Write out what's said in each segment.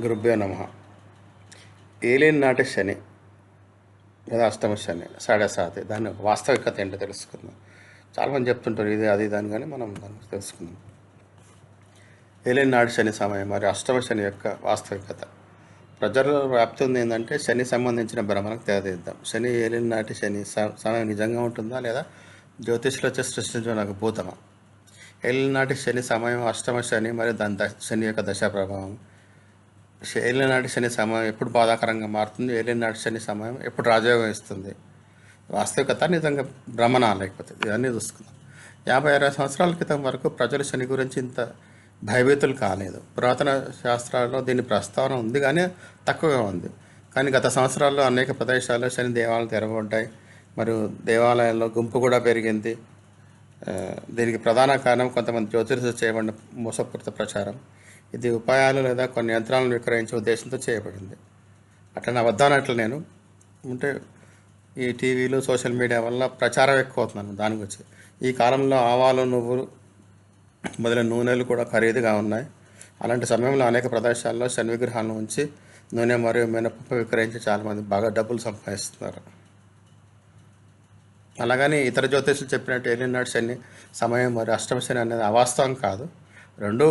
గురుభ్యో నమ. ఏలియన్ నాటి శని లేదా అష్టమ శని సాడేసాతి దాని వాస్తవికత ఏంటో తెలుసుకుందాం. చాలామంది చెప్తుంటారు ఇది అది దాని, కానీ మనం దాన్ని తెలుసుకుందాం. ఏలియన్ నాటి శని సమయం మరియు అష్టమ శని యొక్క వాస్తవికత. ప్రజల్లో వ్యాప్తి ఉంది ఏంటంటే శని సంబంధించిన భ్రమణకు తెరదీద్దాం. శని ఏలియన్ నాటి శని సమయం నిజంగా ఉంటుందా లేదా జ్యోతిష్లో వచ్చి సృష్టించిన ఒక భూతమా? ఏలియన్ నాటి శని సమయం, అష్టమ శని మరియు దాని శని యొక్క దశా ప్రభావం. ఏలియన్ నాటి శని సమయం ఎప్పుడు బాధాకరంగా మారుతుంది? ఏలియన్ నాటి శని సమయం ఎప్పుడు రాజయోగం ఇస్తుంది? వాస్తవికత నిజంగా భ్రమణ లేకపోతే ఇవన్నీ చూసుకుందాం. 50-60 సంవత్సరాల క్రితం వరకు ప్రజలు శని గురించి ఇంత భయభీతులు కాలేదు. పురాతన శాస్త్రాల్లో దీని ప్రస్తావన ఉంది కానీ తక్కువగా ఉంది. కానీ గత సంవత్సరాల్లో అనేక ప్రదేశాల్లో శని దేవాలయాలు తెరవబడ్డాయి మరియు దేవాలయాల్లో గుంపు కూడా పెరిగింది. దీనికి ప్రధాన కారణం కొంతమంది జ్యోతిషులు చేయబడిన మోసపూరిత ప్రచారం. ఇది ఉపాయాలు లేదా కొన్ని యంత్రాలను విక్రయించే ఉద్దేశంతో చేయబడింది. అట్లా అబద్ధానట్లు నేను అంటే ఈ టీవీలు సోషల్ మీడియా వల్ల ప్రచారం ఎక్కువ అవుతున్నాను దాని గురించి. ఈ కాలంలో ఆవాలు, నువ్వులు మొదలైన నూనెలు కూడా ఖరీదుగా ఉన్నాయి. అలాంటి సమయంలో అనేక ప్రదేశాల్లో శని విగ్రహాలను ఉంచి నూనె మరియు మినపప్పు విక్రయించి చాలామంది బాగా డబ్బులు సంపాదిస్తున్నారు. అలాగని ఇతర జ్యోతిషులు చెప్పినట్టు ఏలియన్ నాటి శని సమయం మరియు అష్టమ శని అనేది అవాస్తవం కాదు. రెండు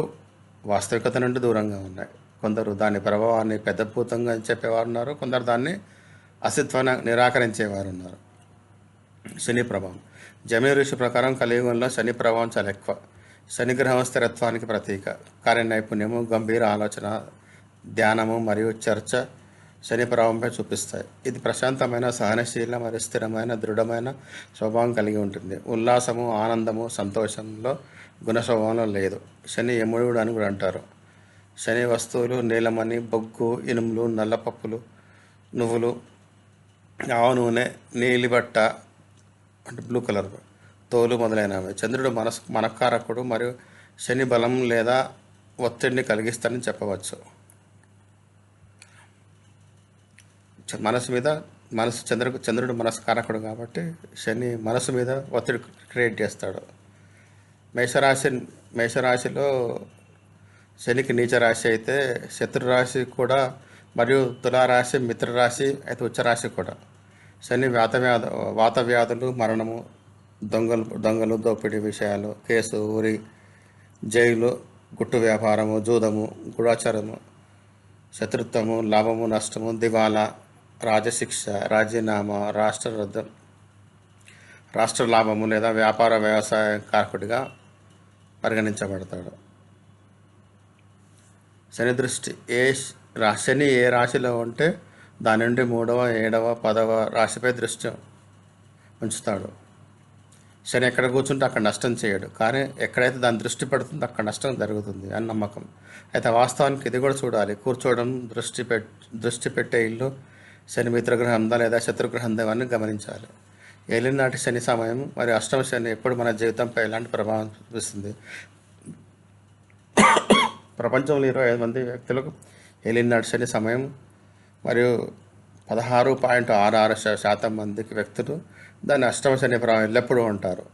వాస్తవికత నుండి దూరంగా ఉన్నాయి. కొందరు దాని ప్రభావాన్ని పెద్దభూతంగా చెప్పేవారు ఉన్నారు, కొందరు దాన్ని అస్తిత్వాన్ని నిరాకరించేవారు ఉన్నారు. శని ప్రభావం. జమీ ఋషి ప్రకారం కలియుగంలో శని ప్రభావం చాలా ఎక్కువ. శని గ్రహం స్థిరత్వానికి ప్రతీక. కార్యనైపుణ్యము, గంభీర ఆలోచన, ధ్యానము మరియు చర్చ శని ప్రభావంపై చూపిస్తాయి. ఇది ప్రశాంతమైన, సహనశీల మరియు స్థిరమైన, దృఢమైన స్వభావం కలిగి ఉంటుంది. ఉల్లాసము, ఆనందము, సంతోషంలో గుణ స్వభావంలో లేదు. శని యముడు అని కూడా అంటారు. శని వస్తువులు నీలమణి, బొగ్గు, ఇనుములు, నల్లపప్పులు, నువ్వులు, ఆవు నూనె, నీలిబట్ట అంటే బ్లూ కలర్, తోలు మొదలైనవి. చంద్రుడు మనకారకుడు మరియు శని బలం లేదా ఒత్తిడిని కలిగిస్తారని చెప్పవచ్చు. చంద్రుడు మనస్కారకుడు కాబట్టి శని మనసు మీద ఒత్తిడి క్రియేట్ చేస్తాడు. మేషరాశిలో శనికి నీచ రాశి అయితే శత్రురాశి కూడా మరియు తులారాశి మిత్రరాశి అయితే ఉచ్చరాశి కూడా. శని వాత వ్యాధులు, మరణము, దొంగలు, దోపిడీ విషయాలు, కేసు, ఊరి, జైలు, గుట్టు వ్యాపారము, జూదము, గూఢాచారము, శత్రుత్వము, లాభము, నష్టము, దివాలా, రాజశిక్ష, రాజీనామా, రాష్ట్ర లాభము లేదా వ్యాపార వ్యవసాయ కారకుడిగా పరిగణించబడతాడు. శని దృష్టి. శని ఏ రాశిలో ఉంటే దాని నుండి 3వ, 7వ, 10వ రాశిపై దృష్టి ఉంచుతాడు. శని ఎక్కడ కూర్చుంటే అక్కడ నష్టం చేయడు, కానీ ఎక్కడైతే దాని దృష్టి పడుతుందో అక్కడ నష్టం జరుగుతుంది అని నమ్మకం. అయితే వాస్తవానికి ఇది కూడా చూడాలి. కూర్చోవడం, దృష్టి పెట్టే ఇల్లు శని మిత్రగ్రహందా లేదా శత్రుగ్రహందా అని గమనించాలి. ఏలియన్ నాటి శని సమయం మరియు అష్టమ శని ఎప్పుడు మన జీవితంపై ఎలాంటి ప్రభావం చూపిస్తుంది? ప్రపంచంలో 25 మంది వ్యక్తులకు ఏలియన్ నాటి శని సమయం మరియు 16.66% మందికి వ్యక్తులు దాన్ని అష్టమ శని ప్రభావం ఎల్లప్పుడూ ఉంటారు.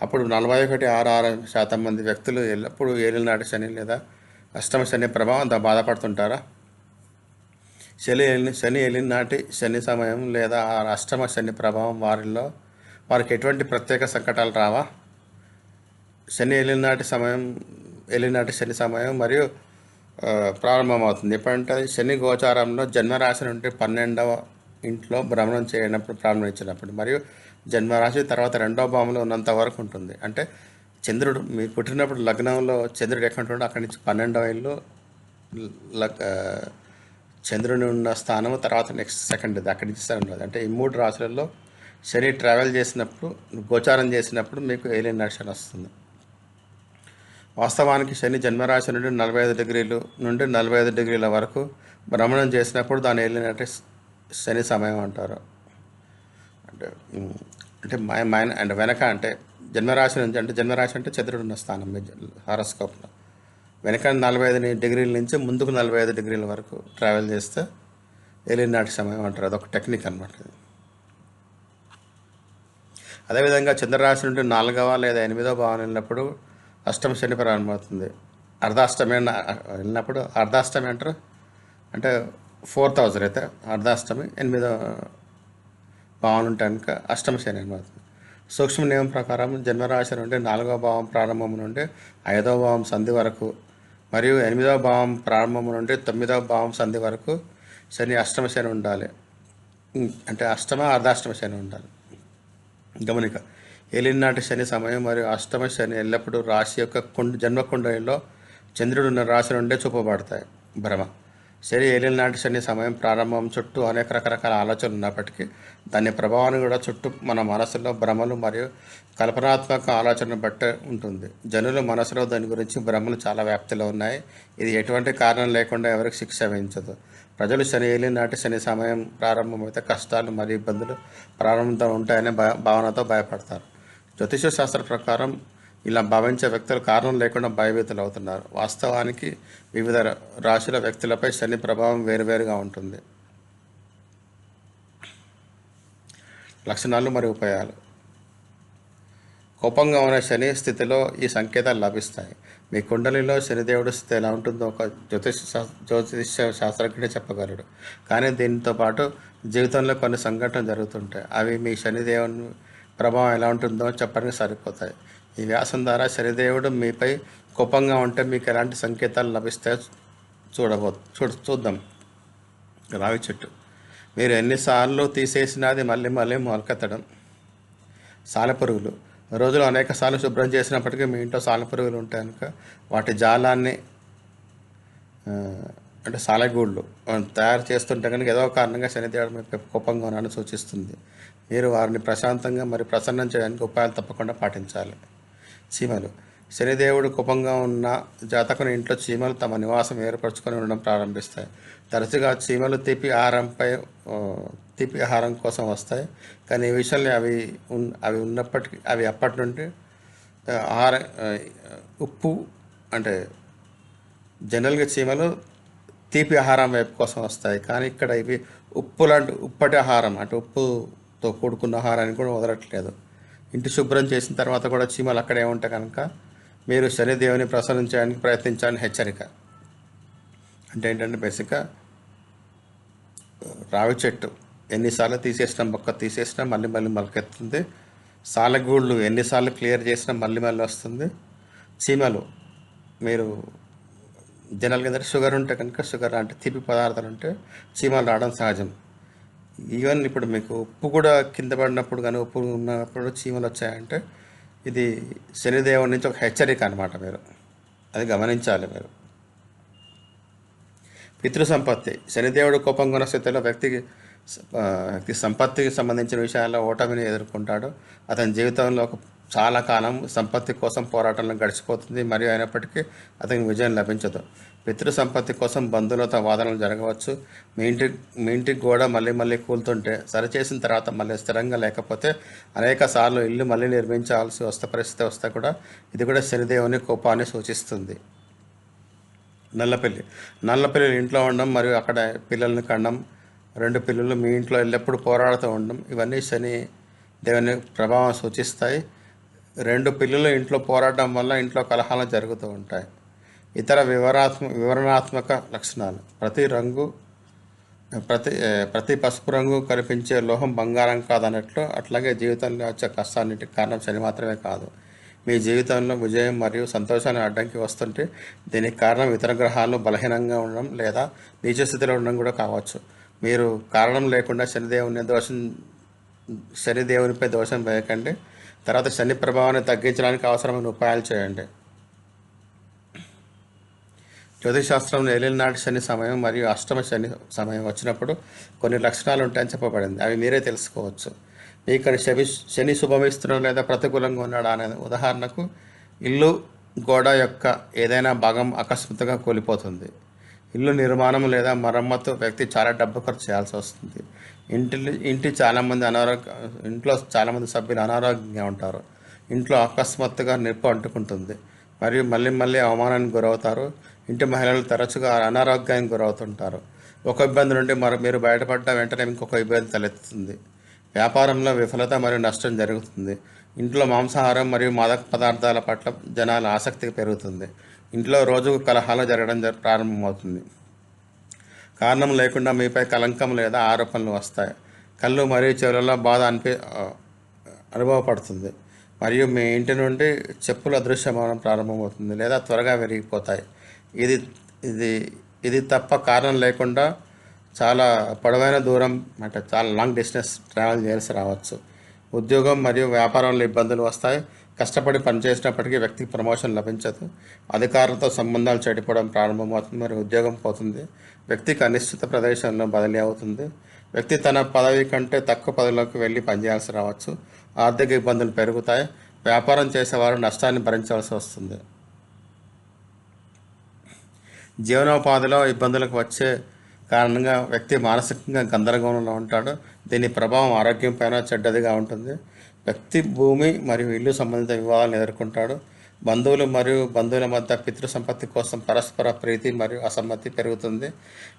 అప్పుడు 41.66% మంది వ్యక్తులు ఎల్లప్పుడూ ఏలియన్ నాటి శని లేదా అష్టమ శని ప్రభావం బాధపడుతుంటారా? శని ఏలియన్ నాటి శని సమయం లేదా అష్టమ శని ప్రభావం వారికి ఎటువంటి ప్రత్యేక సంకటాలు రావా? శని ఏలియన్ నాటి శని సమయం మరియు ప్రారంభమవుతుంది ఎప్పుడంటే శని గోచారంలో జన్మరాశి నుండి 12వ ఇంట్లో భ్రమణం చేయనప్పుడు ప్రారంభించినప్పుడు మరియు జన్మరాశి తర్వాత 2వ భావంలో ఉన్నంత వరకు ఉంటుంది. అంటే చంద్రుడు మీరు పుట్టినప్పుడు లగ్నంలో చంద్రుడు ఎక్కడ ఉంటుందో అక్కడి నుంచి 12వ ఇల్లు చంద్రుని ఉన్న స్థానం, తర్వాత నెక్స్ట్ సెకండ్ ఇది అక్కడి నుంచి ఉండదు. అంటే ఈ 3 రాశులలో శని ట్రావెల్ చేసినప్పుడు, గోచారం చేసినప్పుడు మీకు ఏలియన్ నాటి శని వస్తుంది. వాస్తవానికి శని జన్మరాశి నుండి 45 డిగ్రీలు నుండి 45 డిగ్రీల వరకు భ్రమణం చేసినప్పుడు దాని ఏలియన్ నాటి శని సమయం అంటారు. అంటే అండ్ వెనక అంటే జన్మరాశి నుంచి, అంటే జన్మరాశి అంటే చంద్రుడు ఉన్న స్థానం హారోస్కోప్లో వెనక 45 డిగ్రీల నుంచి ముందుకు 45 డిగ్రీల వరకు ట్రావెల్ చేస్తే ఏలియన్ నాటి సమయం అంటారు. అదొక టెక్నిక్ అన్నమాట. అదేవిధంగా చంద్రరాశి నుండి 4వ లేదా 8వ భావం వెళ్ళినప్పుడు అష్టమ శని ప్రారంభమవుతుంది. అర్ధాష్టమి వెళ్ళినప్పుడు అర్ధాష్టమి అంటారు. అంటే 4000 అయితే అర్ధాష్టమి 8వ భావం ఉంటే కనుక అష్టమ శని అనమాట. సూక్ష్మ నియమం ప్రకారం జన్మరాశి నుండి 4వ భావం ప్రారంభం నుండి 5వ భావం సంధి వరకు మరియు 8వ భావం ప్రారంభం నుండి 9వ భావం సంధి వరకు శని అష్టమ శని ఉండాలి. అంటే అష్టమ అర్ధాష్టమ శని ఉండాలి. గమనిక, ఏలినాటి శని సమయం మరియు అష్టమ శని ఎల్లప్పుడూ రాశి యొక్క జన్మకుండలిలో చంద్రుడు ఉన్న రాశి నుండే చూపబడతాయి. భ్రమ శని ఏలినాటి శని సమయం ప్రారంభం చుట్టూ అనేక రకరకాల ఆలోచనలు ఉన్నప్పటికీ దాని ప్రభావాన్ని కూడా చుట్టూ మన మనసులో భ్రమలు మరియు కల్పనాత్మక ఆలోచనను బట్టే ఉంటుంది. జనుల మనసులో దాని గురించి భ్రమలు చాలా వ్యాప్తిలో ఉన్నాయి. ఇది ఎటువంటి కారణం లేకుండా ఎవరికి శిక్ష విధించదు. ప్రజలు శని ఏలినాటి శని సమయం ప్రారంభమైతే కష్టాలు మరియు ఇబ్బందులు ప్రారంభంతో ఉంటాయనే భావనతో భయపడతారు. జ్యోతిష శాస్త్ర ప్రకారం ఇలా భావించే వ్యక్తులు కారణం లేకుండా భయభీతులు అవుతున్నారు. వాస్తవానికి వివిధ రాశుల వ్యక్తులపై శని ప్రభావం వేరువేరుగా ఉంటుంది. లక్షణాలు మరియు ఉపాయాలు. కోపంగా ఉన్న శని స్థితిలో ఈ సంకేతాలు లభిస్తాయి. మీ కుండలిలో శనిదేవుడి స్థితి ఎలా ఉంటుందో ఒక జ్యోతిష శాస్త్రజ్ఞుడే చెప్పగలడు. కానీ దీంతో పాటు జీవితంలో కొన్ని సంఘటనలు జరుగుతుంటాయి. అవి మీ శనిదేవుని ప్రభావం ఎలా ఉంటుందో చెప్పడానికి సరిపోతాయి. ఈ వ్యాసం ద్వారా శనిదేవుడు మీపై కోపంగా ఉంటే మీకు ఎలాంటి సంకేతాలు లభిస్తాయో చూద్దాం. రావి చెట్టు. మీరు ఎన్నిసార్లు తీసేసినా అది మళ్ళీ మళ్ళీ మొలకెత్తడం. సాలెపురుగులు. రోజులో అనేక సార్లు శుభ్రం చేసినప్పటికీ మీ ఇంట్లో సాలెపురుగులు ఉంటాయి కనుక వాటి జాలాన్ని అంటే సాలెగూళ్ళు తయారు చేస్తుంటే కనుక ఏదో కారణంగా శనిదేవుడు మీ కోపంగా ఉన్నాడని సూచిస్తుంది. మీరు వారిని ప్రశాంతంగా మరియు ప్రసన్నం చేయడానికి ఉపాయాలు తప్పకుండా పాటించాలి. చీమలు. శనిదేవుడు కోపంగా ఉన్న జాతకుని ఇంట్లో చీమలు తమ నివాసం ఏర్పరచుకొని ఉండడం ప్రారంభిస్తాయి. తరచుగా చీమలు తీపి ఆహారం కోసం వస్తాయి. కానీ ఈ విషయంలో అవి ఉన్నప్పటికీ అప్పటి నుండి ఉప్పు అంటే జనరల్గా చీమలు తీపి ఆహారం వైపు కోసం వస్తాయి. కానీ ఇక్కడ ఇవి ఉప్పటి ఆహారం అంటే ఉప్పుతో కూడుకున్న ఆహారాన్ని కూడా వదలట్లేదు. ఇంటి శుభ్రం చేసిన తర్వాత కూడా చీమలు అక్కడే ఉంటే కనుక మీరు శనిదేవుని ప్రసరించడానికి ప్రయత్నించాలని హెచ్చరిక. అంటే ఏంటంటే బేసిక్గా రావి చెట్టు ఎన్నిసార్లు తీసేసినా మళ్ళీ మొలకెత్తుంది. సాలెగూళ్ళు ఎన్నిసార్లు క్లియర్ చేసినా మళ్ళీ వస్తుంది. చీమలు మీరు జనరల్గా ఏంటంటే షుగర్ ఉంటే కనుక షుగర్ అంటే తీపి పదార్థాలు ఉంటే చీమలు రావడం సహజం. ఈవెన్ ఇప్పుడు మీకు ఉప్పు కూడా కింద పడినప్పుడు కానీ ఉప్పు ఉన్నప్పుడు చీమలు వచ్చాయంటే ఇది శనిదేవుడి నుంచి ఒక హెచ్చరిక అనమాట. మీరు అది గమనించాలి. మీరు పితృ సంపత్తి. శనిదేవుడు కోపంగా ఉన్న స్థితిలో వ్యక్తి సంపత్తికి సంబంధించిన విషయాల్లో ఓటమిని ఎదుర్కొంటాడు. అతని జీవితంలో చాలా కాలం సంపత్తి కోసం పోరాటంలో గడిచిపోతుంది. మరియు అయినప్పటికీ అతనికి విజయం లభించదు. పితృ సంపత్తి కోసం బంధువులతో వాదనలు జరగవచ్చు. మీ ఇంటి గోడ మళ్ళీ కూలుతుంటే సరిచేసిన తర్వాత మళ్ళీ స్థిరంగా లేకపోతే అనేక సార్లు ఇల్లు మళ్ళీ నిర్మించాల్సి పరిస్థితి వస్తే కూడా ఇది కూడా శనిదేవుని కోపాన్ని సూచిస్తుంది. నల్లపిల్లి ఇంట్లో ఉండడం మరియు అక్కడ పిల్లల్ని కనడం, 2 పిల్లలు మీ ఇంట్లో ఎల్లప్పుడూ పోరాడుతూ ఉండడం ఇవన్నీ శని దేవుని ప్రభావం సూచిస్తాయి. 2 పిల్లలు ఇంట్లో పోరాడడం వల్ల ఇంట్లో కలహాలు జరుగుతూ ఉంటాయి. ఇతర వివరణాత్మక లక్షణాలు. ప్రతి పసుపు రంగు కనిపించే లోహం బంగారం కాదన్నట్లు అట్లాగే జీవితంలో వచ్చే కష్టాన్నిటికి కారణం శని మాత్రమే కాదు. మీ జీవితంలో విజయం మరియు సంతోషాన్ని అడ్డంకి వస్తుంటే దీనికి కారణం ఇతర గ్రహాలు బలహీనంగా ఉండడం లేదా నీచ స్థితిలో ఉండడం కూడా కావచ్చు. మీరు కారణం లేకుండా శనిదేవునిపై దోషం వేయకండి. తర్వాత శని ప్రభావాన్ని తగ్గించడానికి అవసరమైన ఉపాయాలు చేయండి. జ్యోతిషాస్త్రంలో ఏలినాటి శని సమయం మరియు అష్టమ శని సమయం వచ్చినప్పుడు కొన్ని లక్షణాలు ఉంటాయని చెప్పబడింది. అవి మీరే తెలుసుకోవచ్చు. మీకు శని శుభమిస్తున్నాడు లేదా ప్రతికూలంగా ఉన్నాడా అనేది. ఉదాహరణకు ఇల్లు గోడ యొక్క ఏదైనా భాగం అకస్మాత్తుగా కూలిపోతుంది. ఇల్లు నిర్మాణం లేదా మరమ్మతు వ్యక్తి చాలా డబ్బు ఖర్చు చేయాల్సి వస్తుంది. ఇంట్లో చాలామంది సభ్యులు అనారోగ్యంగా ఉంటారు. ఇంట్లో అకస్మాత్తుగా నిప్పు అంటుకుంటుంది మరియు మళ్ళీ అవమానానికి గురవుతారు. ఇంటి మహిళలు తరచుగా అనారోగ్యానికి గురవుతుంటారు. ఒక ఇబ్బంది నుండి మీరు బయటపడ్డ వెంటనే ఇంకొక ఇబ్బంది తలెత్తుతుంది. వ్యాపారంలో విఫలత మరియు నష్టం జరుగుతుంది. ఇంట్లో మాంసాహారం మరియు మాదక పదార్థాల పట్ల జనాల ఆసక్తి పెరుగుతుంది. ఇంట్లో రోజుకు కలహాలు జరగడం ప్రారంభమవుతుంది. కారణం లేకుండా మీపై కలంకం లేదా ఆరోపణలు వస్తాయి. కళ్ళు మరియు చెవులలో బాధ అనుభవపడుతుంది మరియు మీ ఇంటి నుండి చెప్పులు అదృశ్యమవడం ప్రారంభమవుతుంది లేదా త్వరగా విరిగిపోతాయి. ఇది ఇది ఇది తప్ప కారణం లేకుండా చాలా పొడవైన దూరం అంటే చాలా లాంగ్ డిస్టెన్స్ ట్రావెల్ చేయాల్సి రావచ్చు. ఉద్యోగం మరియు వ్యాపారంలో ఇబ్బందులు వస్తాయి. కష్టపడి పనిచేసినప్పటికీ వ్యక్తికి ప్రమోషన్ లభించదు. అధికారులతో సంబంధాలు చెడిపోవడం ప్రారంభమవుతుంది మరియు ఉద్యోగం పోతుంది. వ్యక్తికి అనిశ్చిత ప్రదేశంలో బదిలీ అవుతుంది. వ్యక్తి తన పదవి కంటే తక్కువ పదవిలోకి వెళ్ళి పనిచేయాల్సి రావచ్చు. ఆర్థిక ఇబ్బందులు పెరుగుతాయి. వ్యాపారం చేసేవారు నష్టాన్ని భరించాల్సి వస్తుంది. జీవనోపాధిలో ఇబ్బందులకు వచ్చే కారణంగా వ్యక్తి మానసికంగా గందరగోళంలో ఉంటాడు. దీని ప్రభావం ఆరోగ్యం పైన చెడ్డదిగా ఉంటుంది. వ్యక్తి భూమి మరియు ఇల్లు సంబంధిత వివాదాలను ఎదుర్కొంటాడు. బంధువుల మధ్య పితృ సంపత్తి కోసం పరస్పర ప్రీతి మరియు అసమ్మతి పెరుగుతుంది.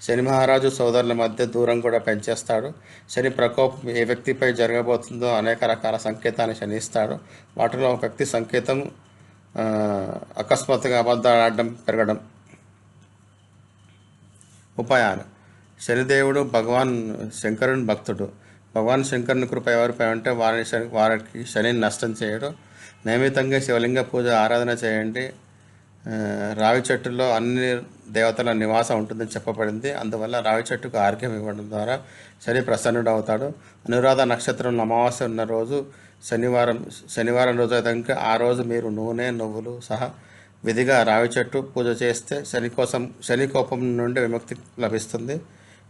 శని మహారాజు సోదరుల మధ్య దూరం కూడా పెంచేస్తాడు. శని ప్రకోపం ఏ వ్యక్తిపై జరగబోతుందో అనేక రకాల సంకేతాన్ని శనిస్తాడు. వాటిలో ఒక వ్యక్తి సంకేతం అకస్మాత్తుగా అబద్ధాలు ఆడడం పెరగడం. ఉపాయాలు. శనిదేవుడు భగవాన్ శంకరుని భక్తుడు. భగవాన్ శంకరుని కృప ఎవరిపై ఉంటే వారికి శనిని నష్టం చేయడు. నియమితంగా శివలింగ పూజ ఆరాధన చేయండి. రావి చెట్టులో అన్ని దేవతల నివాసం ఉంటుందని చెప్పబడింది. అందువల్ల రావి చెట్టుకు ఆర్ఘ్యం ఇవ్వడం ద్వారా శని ప్రసన్నుడు అవుతాడు. అనురాధ నక్షత్రం అమావాస్య ఉన్న రోజు శనివారం రోజు అయితే ఆ రోజు మీరు నూనె నువ్వులు సహా విధిగా రావి చెట్టు పూజ చేస్తే శని కోపం నుండి విముక్తి లభిస్తుంది.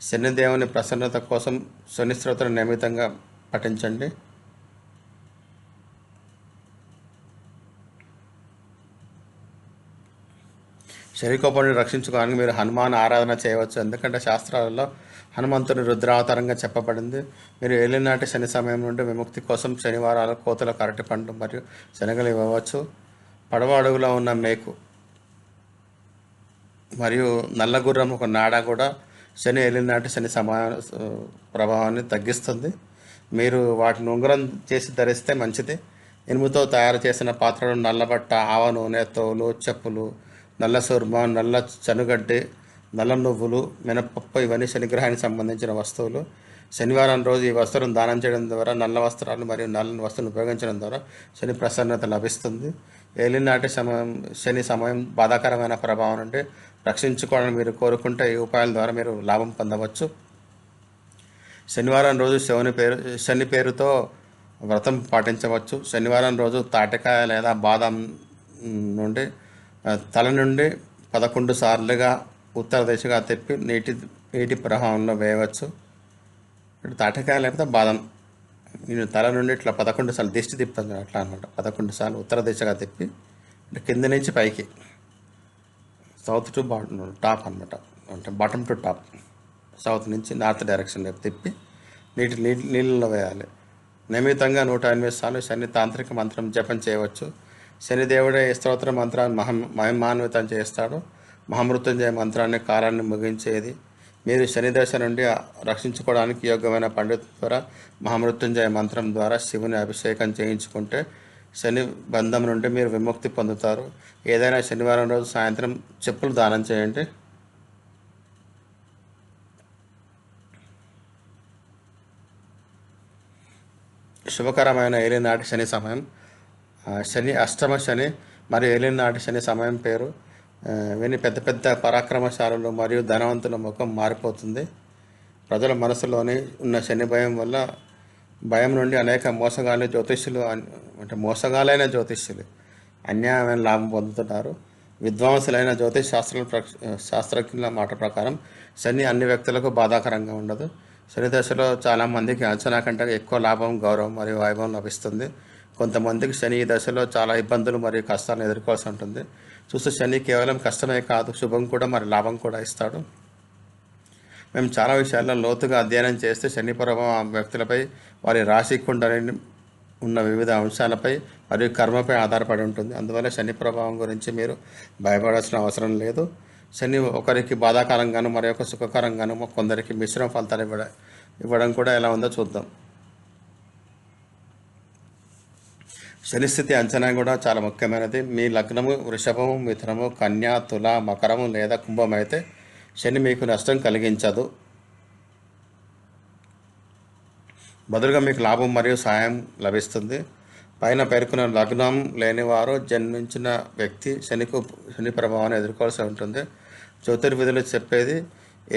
శనిదేవుని ప్రసన్నత కోసం శని స్తోత్రం నియమితంగా పఠించండి. శని కోపాన్ని రక్షించుకోవడానికి మీరు హనుమాన్ ఆరాధన చేయవచ్చు. ఎందుకంటే శాస్త్రాలలో హనుమంతుని రుద్రావతారంగా చెప్పబడింది. మీరు ఏలినాటి శని సమయం నుండి విముక్తి కోసం శనివారాలు కోతులకు అరటిపండు మరియు శనగలు ఇవ్వవచ్చు. పడవ అడుగులో ఉన్న మేకు మరియు నల్లగుర్రం ఒక నాడ కూడా శని ఏలినాటి శని ప్రభావాన్ని తగ్గిస్తుంది. మీరు వాటిని ఉంగరం చేసి ధరిస్తే మంచిది. ఇనుముతో తయారు చేసిన పాత్రలు, నల్లబట్ట, ఆవ నూనె, తోలు, చెప్పులు, నల్ల సుర్మ, నల్ల చనుగడ్డి, నల్ల నువ్వులు, మినపప్పు ఇవన్నీ శనిగ్రహానికి సంబంధించిన వస్తువులు. శనివారం రోజు ఈ వస్తువులను దానం చేయడం ద్వారా, నల్ల వస్త్రాలు మరియు నల్లని వస్తువులను ఉపయోగించడం ద్వారా శని ప్రసన్నత లభిస్తుంది. ఏలినాటి శని సమయం బాధాకరమైన ప్రభావం నుండి రక్షించుకోవడానికి మీరు కోరుకుంటే ఈ ఉపాయాల ద్వారా మీరు లాభం పొందవచ్చు. శనివారం రోజు శని పేరుతో వ్రతం పాటించవచ్చు. శనివారం రోజు తాటికాయ లేదా బాదం నుండి తల నుండి 11 సార్లుగా ఉత్తర దిశగా తిప్పి నీటి ప్రవాహంలో వేయవచ్చు. తాటికాయ లేకపోతే బాదం నేను తల నుండి ఇట్లా 11 సార్లు దిష్టి తిప్పుతాను అట్లా అనమాట. 11 సార్లు ఉత్తర దిశగా తిప్పి కింద నుంచి పైకి సౌత్ టు టాప్ అనమాట, అంటే బాటమ్ టు టాప్, సౌత్ నుంచి నార్త్ డైరెక్షన్ వైపు తిప్పి నీళ్ళలో వేయాలి. నియమితంగా 108 సార్లు శని తాంత్రిక మంత్రం జపం చేయవచ్చు. శనిదేవుడే ఈ స్తోత్ర మంత్రాన్ని మహిమాన్వితం చేస్తాడు. మహామృత్యుంజయ మంత్రాన్ని కాలాన్ని ముగించేది. మీరు శని దశ నుండి రక్షించుకోవడానికి యోగ్యమైన పండితుల ద్వారా మహామృత్యుంజయ మంత్రం ద్వారా శివుని అభిషేకం చేయించుకుంటే శని బంధం నుండి మీరు విముక్తి పొందుతారు. ఏదైనా శనివారం రోజు సాయంత్రం చెప్పులు దానం చేయండి. శుభకరమైన ఏలినాటి శని సమయం. శని అష్టమ శని మరియు ఏలినాటి శని సమయం పేరు విని పెద్ద పెద్ద పరాక్రమశాలులు మరియు ధనవంతుల ముఖం మారిపోతుంది. ప్రజల మనసులోని ఉన్న శని భయం నుండి అనేక మోసగాలైన జ్యోతిష్యులు అన్యాయమైన లాభం పొందుతున్నారు. విద్వాంసులైన జ్యోతిష్ శాస్త్రజ్ఞుల మాట ప్రకారం శని అన్ని వ్యక్తులకు బాధాకరంగా ఉండదు. శని దశలో చాలామందికి అంచనా కంటే ఎక్కువ లాభం, గౌరవం మరియు వైభవం లభిస్తుంది. కొంతమందికి శని ఈ దశలో చాలా ఇబ్బందులు మరియు కష్టాలను ఎదుర్కోవాల్సి ఉంటుంది. చూస్తే శని కేవలం కష్టమే కాదు, శుభం కూడా మరి లాభం కూడా ఇస్తాడు. మేము చాలా విషయాల్లో లోతుగా అధ్యయనం చేస్తే శని ప్రభావం వ్యక్తులపై, వారి రాశి కుండలిని ఉన్న వివిధ అంశాలపై మరియు కర్మపై ఆధారపడి ఉంటుంది. అందువల్ల శని ప్రభావం గురించి మీరు భయపడాల్సిన అవసరం లేదు. శని ఒకరికి బాధాకరంగాను మరొక సుఖకరంగాను కొందరికి మిశ్రమ ఫలితాలు ఇవ్వడం కూడా ఎలా ఉందో చూద్దాం. శని స్థితి అంచనా కూడా చాలా ముఖ్యమైనది. మీ లగ్నము వృషభము, మిథునము, కన్య, తుల, మకరము లేదా కుంభం అయితే శని మీకు నష్టం కలిగించదు, బదులుగా మీకు లాభం మరియు సాయం లభిస్తుంది. పైన పేర్కొన్న లగ్నం లేనివారు జన్మించిన వ్యక్తి శని ప్రభావాన్ని ఎదుర్కోవాల్సి ఉంటుంది. జ్యోతిర్విధులు చెప్పేది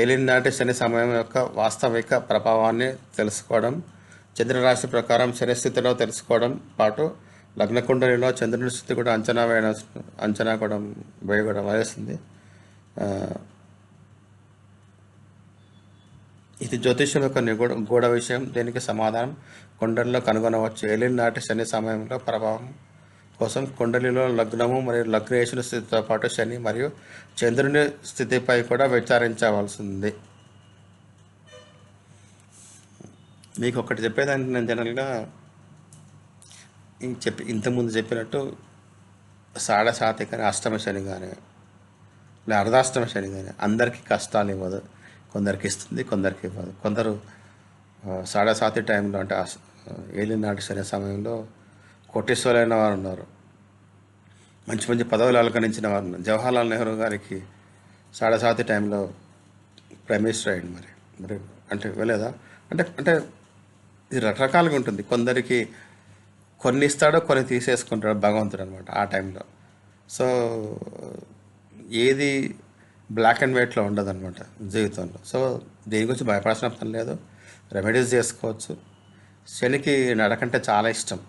ఏలినాటి శని సమయం యొక్క వాస్తవిక ప్రభావాన్ని తెలుసుకోవడం, చంద్రరాశి ప్రకారం శని స్థితిలో తెలుసుకోవడం పాటు లగ్న కుండలిలో చంద్రుని స్థితి కూడా అంచనా కూడా వేయడం వస్తుంది. ఇది జ్యోతిష్యం యొక్క గూఢ విషయం. దీనికి సమాధానం కుండలిలో కనుగొనవచ్చు. ఏలినాటి శని సమయంలో ప్రభావం కోసం కుండలిలో లగ్నము మరియు లగ్నేశ్వర స్థితితో పాటు శని మరియు చంద్రుని స్థితిపై కూడా విచారించవలసింది. మీకు ఒకటి చెప్పేదానికి నేను జనరల్గా ఇంతకుముందు చెప్పినట్టు సాడసాతి కానీ అష్టమ శని కానీ లేదా అర్ధాష్టమ శని కానీ అందరికీ కష్టాలు ఇవ్వదు. కొందరికి ఇస్తుంది, కొందరికి ఇవ్వదు. కొందరు సాడసాతి టైంలో అంటే ఏలినాటి శని సమయంలో కోటీశ్వరులైన వారు ఉన్నారు, మంచి మంచి పదవులు అలంకరించిన వారు ఉన్నారు. జవహర్లాల్ నెహ్రూ గారికి సాడసాతి టైంలో ప్రైమ్ మినిస్టర్ అయ్యింది. మరి అంటే ఇవ్వలేదా? అంటే అంటే ఇది రకరకాలుగా ఉంటుంది. కొందరికి కొన్ని ఇస్తాడో కొన్ని తీసేసుకుంటాడో భగవంతుడు అనమాట ఆ టైంలో. సో ఏది బ్లాక్ అండ్ వైట్లో ఉండదు అనమాట జీవితంలో. సో దీని గురించి భయపడాల్సిన పని లేదు, రెమెడీస్ చేసుకోవచ్చు. శనికి నడకంటే చాలా ఇష్టం.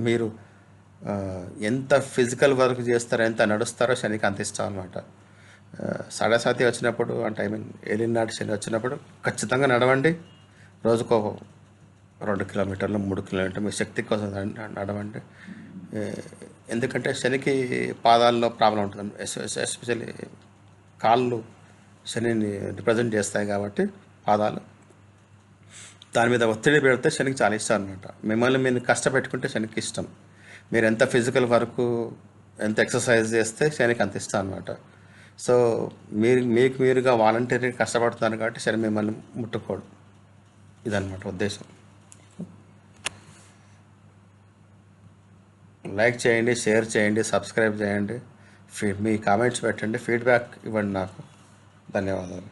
మీరు ఎంత ఫిజికల్ వర్క్ చేస్తారో, ఎంత నడుస్తారో శనికి అంత ఇష్టం అనమాట. సాడసాతి వచ్చినప్పుడు అంటే ఏలినాటి శని వచ్చినప్పుడు ఖచ్చితంగా నడవండి. రోజుకో 2 కిలోమీటర్లు 3 కిలోమీటర్లు మీ శక్తి కోసం నడవండి. ఎందుకంటే శనికి పాదాల్లో ప్రాబ్లం ఉంటుంది. ఎస్పెషల్లీ కాళ్ళు శనిని రిప్రజెంట్ చేస్తాయి కాబట్టి పాదాలు దాని మీద ఒత్తిడి పెడితే శనికి చాలా ఇష్టం అనమాట. మిమ్మల్ని మీరు కష్టపెట్టుకుంటే శనికి ఇష్టం. మీరు ఎంత ఫిజికల్ వర్క్, ఎంత ఎక్సర్సైజ్ చేస్తే శనికి అంత ఇష్టం అనమాట. సో మీకు మీరుగా వాలంటీర్గా కష్టపడుతున్నారు కాబట్టి శని మిమ్మల్ని ముట్టుకోడు. ఇదన్నమాట ఉద్దేశం. లైక్ చేయండి, షేర్ చేయండి, సబ్స్క్రైబ్ చేయండి, మీ కామెంట్స్ పెట్టండి, ఫీడ్బ్యాక్ ఇవ్వండి నాకు. ధన్యవాదాలు.